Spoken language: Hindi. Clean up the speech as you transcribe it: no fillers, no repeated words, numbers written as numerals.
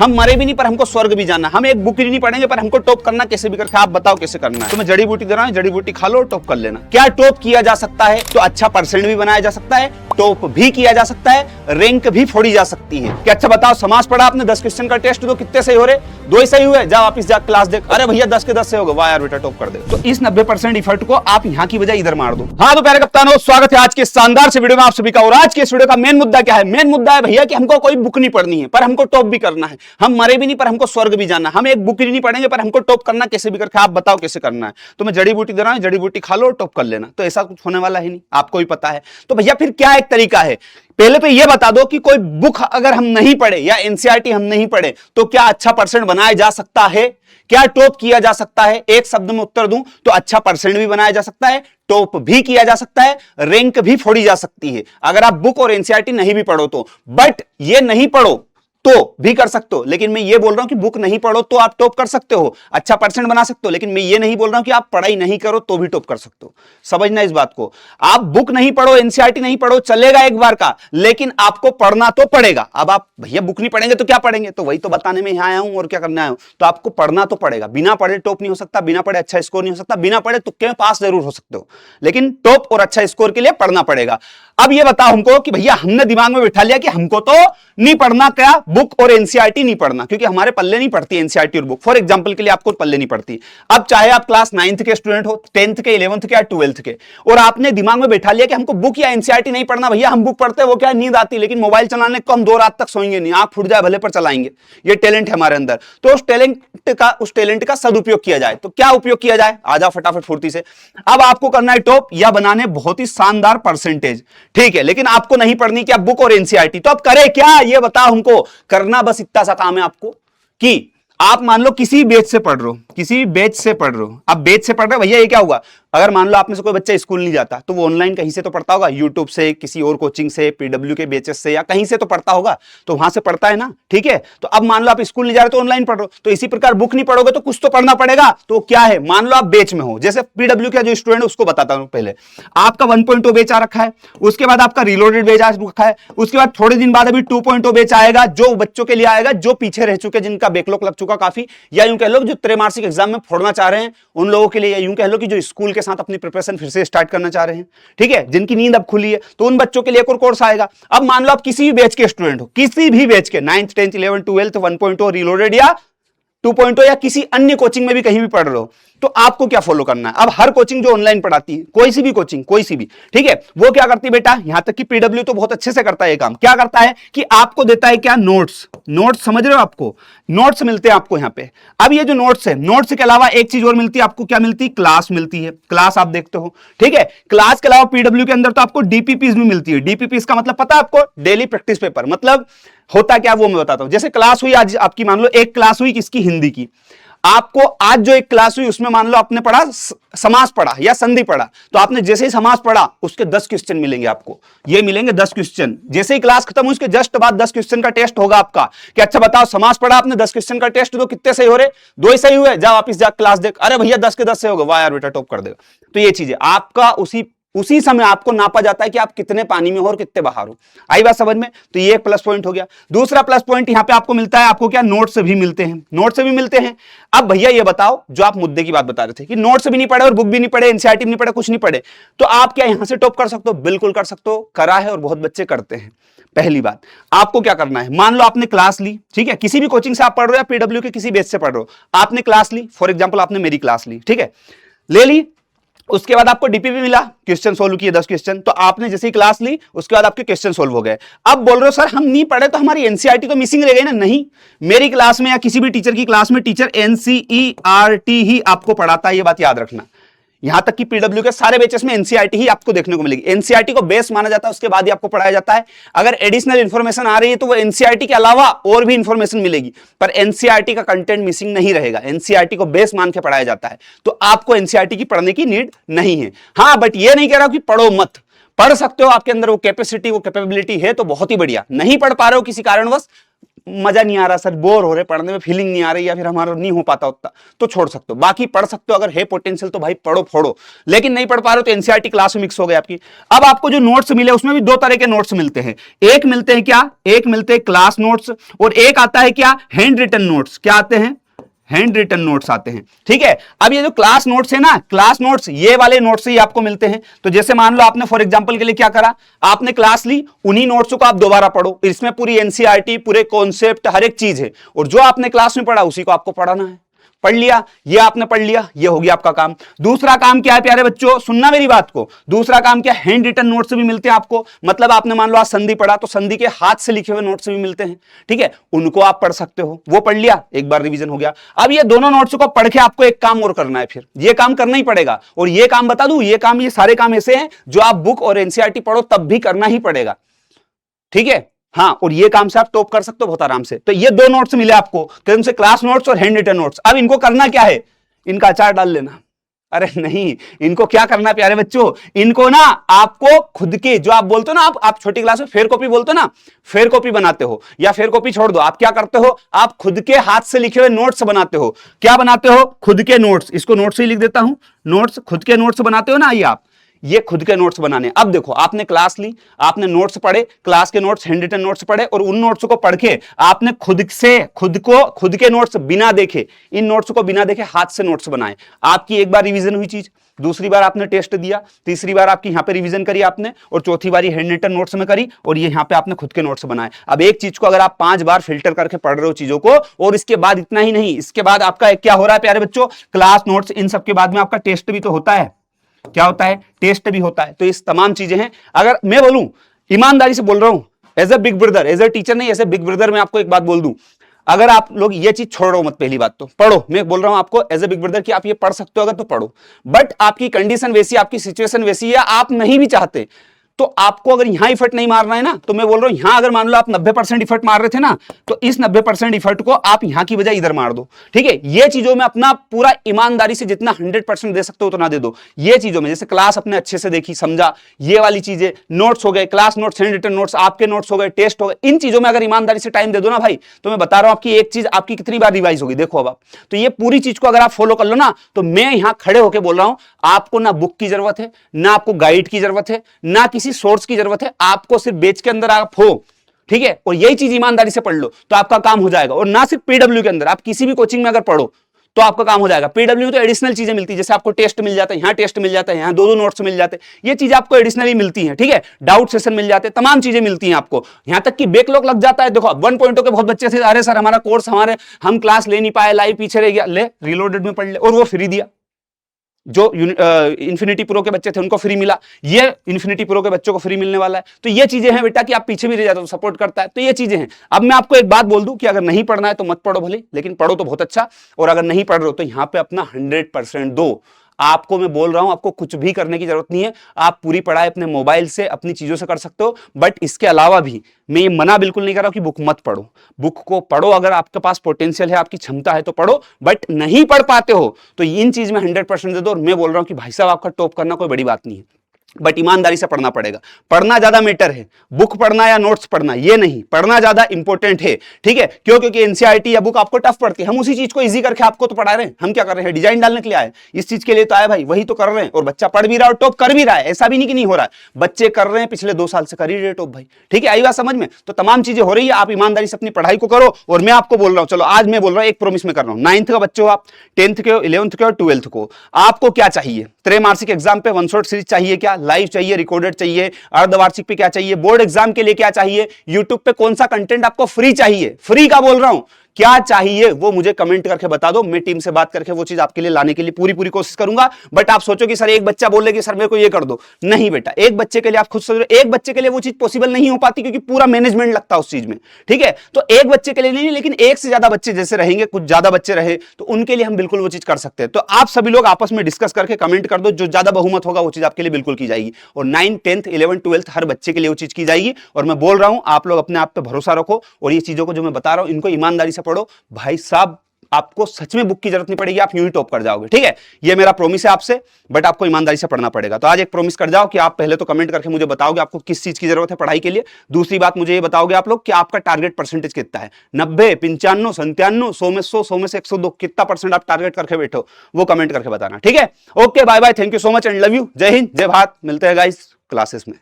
हम मरे भी नहीं पर हमको स्वर्ग भी जाना, हम एक बुक ही नहीं पढ़ेंगे पर हमको टॉप करना कैसे भी करके। आप बताओ कैसे करना है। तो मैं जड़ी बूटी दे रहा हूं, जड़ी बूटी खा लो और टॉप कर लेना। क्या टॉप किया जा सकता है? तो अच्छा परसेंट भी बनाया जा सकता है, टॉप भी किया जा सकता है, रैंक भी फोड़ी जा सकती है। क्या अच्छा बताओ, समाज पढ़ा आपने, 10 क्वेश्चन का टेस्ट दो, कितने सही हो रहे? 2 ही सही हुए, जा वापस जा क्लास देख। अरे भैया 10 के 10 से हो गए, वाह यार बेटा टॉप कर दे। तो इस 90% इफर्ट को आप यहाँ की बजाय इधर मार दो। हाँ तो प्यारे कप्तानों, स्वागत है आज के शानदार से वीडियो में आप सभी का। और आज के इस वीडियो का मेन मुद्दा क्या है? मेन मुद्दा है भैया कि हमको कोई बुक नहीं पढ़नी है पर हमको टॉप भी करना है। हम मरे भी नहीं पर हमको स्वर्ग भी जाना, हम एक बुक ही नहीं पढ़ेंगे पर हमको टॉप करना कैसे भी करके। आप बताओ कैसे करना है। तो मैं जड़ी बूटी दे रहा हूं, जड़ी बूटी खा लो और टॉप कर लेना। तो ऐसा कुछ होने वाला है नहीं, आपको भी पता है। तो भैया फिर क्या एक तरीका है? पहले तो ये बता दो कि कोई बुक अगर हम नहीं पढ़े या एनसीईआरटी हम नहीं पढ़े तो क्या अच्छा परसेंट बनाया जा सकता है? क्या टॉप किया जा सकता है? एक शब्द में उत्तर दूं तो अच्छा परसेंट भी बनाया जा सकता है, टॉप भी किया जा सकता है, रैंक भी फोड़ी जा सकती है अगर आप बुक और एनसीईआरटी नहीं भी पढ़ो तो। बट ये नहीं पढ़ो तो भी कर सकते हो, लेकिन मैं ये बोल रहा हूं कि बुक नहीं पढ़ो तो आप टॉप कर सकते हो, अच्छा परसेंट बना सकते हो। लेकिन मैं ये नहीं बोल रहा हूं कि आप पढ़ाई नहीं करो तो भी टॉप कर सकते हो। समझना इस बात को। आप बुक नहीं पढ़ो, एनसीईआरटी नहीं पढ़ो, चलेगा एक बार का, लेकिन आपको पढ़ना तो पड़ेगा। अब आप भैया बुक नहीं पढ़ेंगे तो क्या पढ़ेंगे? तो वही तो बताने में यहां आया हूं और क्या करने आया हूं। तो आपको पढ़ना तो पड़ेगा। बिना पढ़े टॉप नहीं हो सकता, बिना पढ़े अच्छा स्कोर नहीं हो सकता, बिना पढ़े तुक्के में पास जरूर हो सकते हो, लेकिन टॉप और अच्छा स्कोर के लिए पढ़ना पड़ेगा। अब ये बताओ हमको कि भैया हमने दिमाग में बिठा लिया कि हमको तो नहीं पढ़ना, क्या बुक और एनसीईआरटी नहीं पढ़ना, क्योंकि हमारे पल्ले नहीं पढ़ती एनसीईआरटी और बुक। फॉर एग्जांपल के लिए आपको पल्ले नहीं पढ़ती। अब चाहे आप क्लास 9th के स्टूडेंट हो, 10th के, 11th के या 12th के, और आपने दिमाग में बैठा लिया कि हमको बुक या एनसीईआरटी नहीं पढ़ना, भैया हम बुक पढ़ते हैं वो क्या नींद आती, लेकिन मोबाइल चलाने को हम 2 रात तक सोएंगे नहीं, आंख फूट जाए भले पर चलाएंगे। ये टैलेंट है हमारे अंदर। तो उस टैलेंट का सदुपयोग किया जाए तो क्या उपयोग किया जाए? आ जाओ फटाफट फुर्ती से। अब आपको करना है टॉप या बनाने बहुत ही शानदार परसेंटेज, ठीक है, लेकिन आपको नहीं पढ़नी क्या बुक और एनसीईआरटी। तो अब करे क्या ये बताओ हमको। करना बस इतना सा काम है आपको कि आप मान लो किसी बैच से पढ़ रहे हो, किसी बैच से पढ़ रहे हो। अब बैच से पढ़ रहे हो भैया, ये क्या हुआ? अगर मान लो आप में से कोई बच्चा स्कूल नहीं जाता तो वो ऑनलाइन कहीं से तो पढ़ता होगा, यूट्यूब से, किसी और कोचिंग से, पीडब्ल्यू के बैचेस से, या कहीं से तो पढ़ता होगा, तो वहां से पढ़ता है ना, ठीक है। तो अब मान लो आप स्कूल नहीं जा रहे तो ऑनलाइन पढ़ रहे हो, तो इसी प्रकार बुक नहीं पढ़ोगे तो कुछ तो पढ़ना पड़ेगा। तो क्या है? मान लो आप बैच में हो, जैसे पीडब्ल्यू का जो स्टूडेंट है उसको बताता हूं। पहले आपका 1.0 बैच आ रखा है, उसके बाद आपका रिलोडेड बैच आ रखा है, उसके बाद थोड़े दिन बाद अभी 2.0 बैच आएगा, जो बच्चों के लिए आएगा जो पीछे रह चुके, जिनका बैकलॉग लग चुका काफी, या यूं कह लो जो त्रैमासिक एग्जाम में फोड़ना चाह रहे हैं उन लोगों के लिए, या यूं कह लो कि जो स्कूल के साथ अपनी प्रिपरेशन फिर से स्टार्ट करना चाह रहे हैं, ठीक है, जिनकी नींद अब खुली है, तो उन बच्चों के लिए एक और कोर्स आएगा। अब मान लो आप किसी भी बैच के स्टूडेंट हो, किसी भी बैच के, 9th 10th 11th 12th 1.0 reloaded या 2.0 या किसी अन्य कोचिंग में भी कहीं भी पढ़ रहे हो, तो आपको क्या फॉलो करना है? अब हर कोचिंग जो ऑनलाइन पढ़ाती है, कोई सी भी कोचिंग, कोई सी भी, ठीक है, वो क्या करती है बेटा, यहां तक कि पीडब्ल्यू तो बहुत अच्छे से करता है ये काम। क्या करता है कि आपको देता है क्या? नोट्स। नोट्स समझ रहे हो? आपको नोट्स मिलते हैं आपको यहां पे। अब ये जो नोट्स है, नोट्स के अलावा एक चीज और मिलती है आपको। क्या मिलती है? क्लास मिलती है। क्लास आप देखते हो, ठीक है। क्लास के अलावा पीडब्ल्यू के अंदर तो आपको डीपीपीज भी मिलती है। डीपीपीज का मतलब पता है आपको? Daily practice paper. मतलब होता क्या वो मैं बताता हूं। जैसे क्लास हुई आज आपकी, मान लो एक क्लास हुई किसकी? हिंदी की। आपको आज जो एक क्लास हुई उसमें मान लो आपने पढ़ा समास पढ़ा या संधि पढ़ा, तो आपने जैसे ही समास पढ़ा उसके 10 क्वेश्चन मिलेंगे आपको। ये मिलेंगे 10 क्वेश्चन। जैसे ही क्लास खत्म हुई उसके जस्ट बाद 10 क्वेश्चन का टेस्ट होगा आपका कि अच्छा बताओ समास पढ़ा आपने, 10 क्वेश्चन का टेस्ट दो, कितने सही हो रहे? 2 ही सही हुए, जा वापस जा क्लास देख। अरे भैया 10 के 10 से हो गए, वाह यार बेटा टॉप कर देगा। तो ये चीज है आपका, उसी समय आपको नापा जाता है कि आप कितने पानी में हो और कितने बाहर हो। आई बात समझ में? तो ये एक प्लस पॉइंट हो गया। दूसरा प्लस पॉइंट यहां पे आपको मिलता है, आपको क्या? नोट्स भी मिलते हैं। नोट्स भी मिलते हैं। अब भैया ये बताओ, जो आप मुद्दे की बात बता रहे थे कि नोट्स भी नहीं पढ़े और बुक भी नहीं पढ़े, एनसीईआरटी भी नहीं पढ़े, कुछ नहीं पढ़े, तो आप क्या यहां से टॉप कर सकते हो? बिल्कुल कर सकते हो, करा है और बहुत बच्चे करते हैं। पहली बात, आपको क्या करना है? मान लो आपने क्लास ली, ठीक है, किसी भी कोचिंग से आप पढ़ रहे हो या पीडब्ल्यू के किसी बेस से पढ़ रहे हो, आपने क्लास ली, फॉर एग्जाम्पल आपने मेरी क्लास ली, ठीक है, ले ली। उसके बाद आपको डीपीपी मिला, क्वेश्चन सोल्व किए 10 क्वेश्चन, तो आपने जैसे ही क्लास ली उसके बाद आपके क्वेश्चन सोल्व हो गए। अब बोल रहे हो सर हम नहीं पढ़े तो हमारी एनसीईआरटी तो मिसिंग रह गई ना? नहीं, मेरी क्लास में या किसी भी टीचर की क्लास में टीचर एनसीईआरटी ही आपको पढ़ाता है, ये बात याद रखना। यहां तक कि पीडब्ल्यू के सारे बैचेस में एनसीईआरटी ही आपको देखने को मिलेगी। एनसीईआरटी को बेस माना जाता है, उसके बाद ही आपको पढ़ाया जाता है। अगर एडिशनल इंफॉर्मेशन आ रही है तो वो एनसीईआरटी के अलावा और भी इंफॉर्मेशन मिलेगी, पर एनसीईआरटी का कंटेंट मिसिंग नहीं रहेगा। एनसीईआरटी को बेस मान के पढ़ाया जाता है, तो आपको एनसीईआरटी की पढ़ने की नीड नहीं है। हाँ, बट ये नहीं कह रहा कि पढ़ो मत, पढ़ सकते हो, आपके अंदर वो कैपेसिटी, वो कैपेबिलिटी है तो बहुत ही बढ़िया। नहीं पढ़ पा रहे हो किसी कारणवश, मजा नहीं आ रहा सर, बोर हो रहे पढ़ने में, फीलिंग नहीं आ रही, या फिर हमारा नहीं हो पाता उतना, तो छोड़ सकते हो। बाकी पढ़ सकते हो, अगर है पोटेंशियल तो भाई पढ़ो फोड़ो, लेकिन नहीं पढ़ पा रहे हो तो एनसीईआरटी क्लास में मिक्स हो गए आपकी। अब आपको जो नोट्स मिले उसमें भी दो तरह के नोट्स मिलते हैं, एक मिलते हैं क्या, एक मिलते हैं क्लास नोट्स, और एक आता है क्या, हैंड रिटन नोट्स। क्या आते हैं, हैंड रिटन नोट्स आते हैं, ठीक है। अब ये जो क्लास नोट्स है ना, क्लास नोट्स ये वाले नोट्स ही आपको मिलते हैं। तो जैसे मान लो आपने फॉर एग्जांपल के लिए क्या करा, आपने क्लास ली, उन्हीं नोट्स को आप दोबारा पढ़ो, इसमें पूरी एनसीईआरटी, पूरे कॉन्सेप्ट, हर एक चीज है, और जो आपने क्लास में पढ़ा उसी को आपको पढ़ाना है। पढ़ लिया, ये आपने पढ़ लिया, ये हो गया आपका काम। दूसरा काम क्या है प्यारे बच्चों, सुनना मेरी बात को, दूसरा काम क्या, हैंड रिटन नोट्स भी मिलते हैं आपको। मतलब आपने मान लो आज संधि पढ़ा, तो संधि के हाथ से लिखे हुए नोट्स भी मिलते हैं, ठीक है, उनको आप पढ़ सकते हो। वो पढ़ लिया, एक बार रिवीजन हो गया। अब ये दोनों नोट्स को पढ़ के आपको एक काम और करना है, फिर ये काम करना ही पड़ेगा। और ये काम बता दूं, ये काम, ये सारे काम ऐसे हैं जो आप बुक और एनसीईआरटी पढ़ो तब भी करना ही पड़ेगा, ठीक है। हाँ, और ये काम से आप टॉप कर सकते हो बहुत आराम से। तो ये दो नोट्स मिले आपको, कौन से, क्लास नोट्स और हैंड रिटन नोट्स। अब इनको करना क्या है, इनका अचार डाल लेना। अरे नहीं, इनको क्या करना है प्यारे बच्चों, इनको ना आपको खुद के, जो आप बोलते हो ना, आप छोटी क्लास में फेयर कॉपी बोलते हो ना, फेयर कॉपी बनाते हो, या फेयर कॉपी छोड़ दो, आप क्या करते हो, आप खुद के हाथ से लिखे हुए नोट्स बनाते हो। क्या बनाते हो, खुद के नोट्स। इसको नोट्स ही लिख देता हूं, नोट्स, खुद के नोट्स बनाते हो ना, ये आप, ये खुद के नोट्स बनाने। अब देखो, आपने क्लास ली, आपने नोट्स पढ़े, क्लास के नोट्स, हैंड रिटन नोट्स पढ़े, और उन नोट्स को पढ़ के आपने खुद से, खुद के नोट्स बिना देखे, इन नोट्स को बिना देखे हाथ से नोट्स बनाए। आपकी एक बार रिवीजन हुई चीज, दूसरी बार आपने टेस्ट दिया, तीसरी बार आपकी यहां पे रिवीजन करी आपने, और चौथी बार हैंड रिटन नोट्स में करी, और ये यहां पे आपने खुद के नोट्स बनाए। अब एक चीज को अगर आप 5 बार फिल्टर करके पढ़ रहे हो चीजों को, और इसके बाद इतना ही नहीं, इसके बाद आपका क्या हो रहा है प्यारे बच्चों, क्लास नोट्स, इन सब के बाद में आपका टेस्ट भी तो होता है। क्या होता है, टेस्ट भी होता है। तो इस तमाम चीजें हैं। अगर मैं बोलूं, ईमानदारी से बोल रहा हूं, as a big brother, as a teacher नहीं, एज ए बिग ब्रदर, मैं आपको एक बात बोल दूं, अगर आप लोग ये चीज छोड़ रहे हो मत, पहली बात तो पढ़ो। मैं बोल रहा हूं आपको एज ए बिग ब्रदर कि आप ये पढ़ सकते हो अगर, तो पढ़ो। बट आपकी कंडीशन वैसी, आपकी सिचुएशन वैसी है, आप नहीं भी चाहते, तो आपको अगर यहां इफर्ट नहीं मारना है ना, तो मैं बोल रहा हूं यहां अगर मान लो आप 90% इफर्ट मार रहे थे ना, तो इस 90% इफर्ट को आप यहां की बजाय इधर मार दो, ठीक है। ये चीजों में अपना पूरा ईमानदारी से जितना 100% दे सकते हो उतना दे दो। ये चीजों में, जैसे क्लास अपने अच्छे से देखी, समझा, ये वाली चीजें, नोट्स हो गए, class notes, handwritten notes, आपके नोट्स हो गए, टेस्ट हो गए, इन चीजों में अगर ईमानदारी से टाइम दे दो ना भाई, तो मैं बता रहा हूं आपकी एक चीज आपकी कितनी बार रिवाइज होगी, देखो अब आप। तो ये पूरी चीज को अगर आप फॉलो कर लो ना, तो मैं यहां खड़े होकर बोल रहा हूं, आपको ना बुक की जरूरत है, ना आपको गाइड की जरूरत है, ना किसी सोर्स की जरूरत है, आपको सिर्फ बेच के अंदर आप हो, ठीक है। और यही चीज ईमानदारी से पढ़ लो तो आपका काम हो जाएगा। और ना सिर्फ पीडब्ल्यू के अंदर, आप किसी भी कोचिंग में अगर पढ़ो तो आपका काम हो जाएगा। पीडब्ल्यू में तो एडिशनल चीजें मिलती है, जैसे आपको टेस्ट मिल जाता है, यहाँ टेस्ट मिल जाता है, यहाँ दो नोट्स मिल जाते हैं, ये चीज आपको एडिशनली मिलती है, ठीक है। डाउट सेशन मिल जाते हैं, तमाम चीजें मिलती हैं आपको, यहाँ तक कि बैकलॉग लग जाता है। देखो 1.0 के बहुत बच्चे थे, अरे सर हमारा कोर्स, हम क्लास ले नहीं पाए, लाइव पीछे रह गया, ले रीलोडेड में पढ़ ले, और वो फ्री दिया। जो इन्फिनिटी प्रो के बच्चे थे उनको फ्री मिला, ये इन्फिनिटी प्रो के बच्चों को फ्री मिलने वाला है। तो ये चीजें हैं बेटा कि आप पीछे भी रह जाते हो, सपोर्ट करता है। तो ये चीजें हैं। अब मैं आपको एक बात बोल दूं कि अगर नहीं पढ़ना है तो मत पढ़ो भले, लेकिन पढ़ो तो बहुत अच्छा, और अगर नहीं पढ़ रहे हो तो यहां पे अपना 100% दो। आपको मैं बोल रहा हूं, आपको कुछ भी करने की जरूरत नहीं है, आप पूरी पढ़ाई अपने मोबाइल से, अपनी चीजों से कर सकते हो। बट इसके अलावा भी मैं ये मना बिल्कुल नहीं कर रहा हूं कि बुक मत पढ़ो, बुक को पढ़ो, अगर आपके पास पोटेंशियल है, आपकी क्षमता है तो पढ़ो। बट नहीं पढ़ पाते हो तो इन चीज में 100% दे दो। और मैं बोल रहा हूं कि भाई साहब आपका टॉप करना कोई बड़ी बात नहीं है, बट ईमानदारी से पढ़ना पड़ेगा। पढ़ना ज्यादा मैटर है, बुक पढ़ना या नोट्स पढ़ना ये नहीं, पढ़ना ज्यादा इंपॉर्टेंट है, ठीक है। क्यों? क्योंकि एनसीईआरटी या बुक आपको टफ पड़ती है, हम उसी चीज को इजी करके आपको तो पढ़ा रहे हैं। हम क्या कर रहे हैं, डिजाइन डालने के लिए आए, इस चीज के लिए तो आए भाई, वही तो कर रहे हैं। और बच्चा पढ़ भी रहा है और टॉप कर भी रहा है, ऐसा भी नहीं कि नहीं हो रहा है, बच्चे कर रहे हैं, पिछले 2 साल से कर ही रहे टॉप भाई, ठीक है। आई बात समझ में? तो तमाम चीजें हो रही है, आप ईमानदारी से अपनी पढ़ाई को करो। और मैं आपको बोल रहा हूं, चलो आज मैं बोल रहा हूं, एक प्रॉमिस में कर रहा हूं, 9th का बच्चे हो आप, 10th के हो, 11th के हो, 12th को, आपको क्या चाहिए? त्रैमासिक एग्जाम पे 1 शॉट सीरीज चाहिए क्या? लाइव चाहिए, रिकॉर्डेड चाहिए? अर्धवार्षिक पे क्या चाहिए? बोर्ड एग्जाम के लिए क्या चाहिए? यूट्यूब पे कौन सा कंटेंट आपको फ्री चाहिए? फ्री का बोल रहा हूं, क्या चाहिए वो मुझे कमेंट करके बता दो, मैं टीम से बात करके वो चीज आपके लिए लाने के लिए पूरी कोशिश करूंगा। बट आप सोचो कि सर एक बच्चा बोल ले कि सर मेरे को ये कर दो, नहीं बेटा, एक बच्चे के लिए आप खुद सोच रहे हो, एक बच्चे के लिए वो चीज पॉसिबल नहीं हो पाती, क्योंकि पूरा मैनेजमेंट लगता है उस चीज में, ठीक है। तो एक बच्चे के लिए नहीं, लेकिन एक से ज्यादा बच्चे जैसे रहेंगे, कुछ ज्यादा बच्चे रहे तो उनके लिए हम बिल्कुल वो चीज कर सकते हैं। तो आप सभी लोग आपस में डिस्कस करके कमेंट कर दो, जो ज्यादा बहुमत होगा वो चीज आपके लिए बिल्कुल की जाएगी। और 9th, 10th, 11th, 12th हर बच्चे के लिए वो चीज की जाएगी। और मैं बोल रहा हूं, आप लोग अपने आप पे भरोसा रखो, और ये चीजों को जो मैं बता रहा हूं इनको ईमानदारी से पढ़ो भाई साहब। आपको सच में बुक की जरूरत नहीं पड़ेगी, आप यूं ही टॉप कर जाओगे। ठीक है, ये मेरा प्रॉमिस है आपसे, बट आपको ईमानदारी से पढ़ना पड़ेगा। तो आज एक प्रॉमिस कर जाओ कि आप पहले तो कमेंट करके मुझे बताओगे आपको किस चीज की जरूरत है पढ़ाई के लिए। दूसरी बात, मुझे ये बताओगे आप लोग कि आपका टारगेट परसेंटेज कितना है, 90, 95, 97, 100 में 100, 100 में से 102, कितना परसेंट आप टारगेट करके बैठो, वो कमेंट करके बताना। ठीक है, okay, bye bye, thank you so much and love you. जय हिंद, जय भारत। मिलते हैं गाइस क्लासेस में।